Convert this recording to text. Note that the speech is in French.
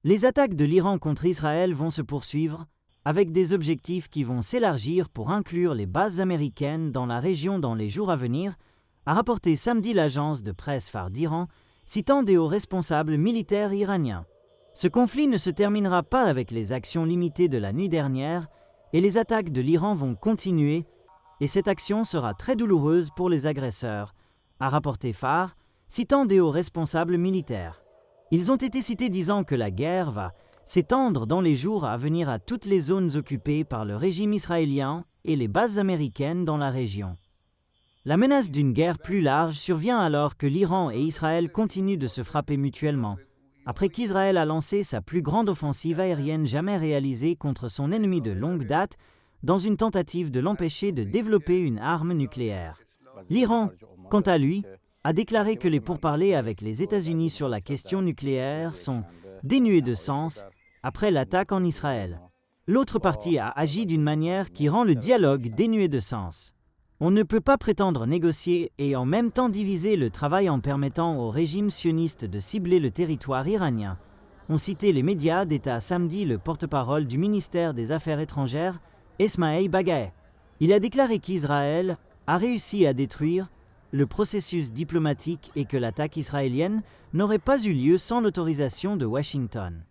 Les attaques de l'Iran contre Israël vont se poursuivre, avec des objectifs qui vont s'élargir pour inclure les bases américaines dans la région dans les jours à venir, a rapporté samedi l'agence de presse phare d'Iran, citant des hauts responsables militaires iraniens. Ce conflit ne se terminera pas avec les actions limitées de la nuit dernière, et les attaques de l'Iran vont continuer, et cette action sera très douloureuse pour les agresseurs, a rapporté Phare, citant des hauts responsables militaires. Ils ont été cités disant que la guerre va s'étendre dans les jours à venir à toutes les zones occupées par le régime israélien et les bases américaines dans la région. La menace d'une guerre plus large survient alors que l'Iran et Israël continuent de se frapper mutuellement, après qu'Israël a lancé sa plus grande offensive aérienne jamais réalisée contre son ennemi de longue date, dans une tentative de l'empêcher de développer une arme nucléaire. L'Iran, quant à lui, a déclaré que les pourparlers avec les États-Unis sur la question nucléaire sont dénués de sens après l'attaque en Israël. L'autre partie a agi d'une manière qui rend le dialogue dénué de sens. On ne peut pas prétendre négocier et en même temps diviser le travail en permettant au régime sioniste de cibler le territoire iranien, ont cité les médias d'État samedi le porte-parole du ministère des Affaires étrangères, Esmaeil Baghaei. Il a déclaré qu'Israël a réussi à détruire le processus diplomatique et que l'attaque israélienne n'aurait pas eu lieu sans l'autorisation de Washington.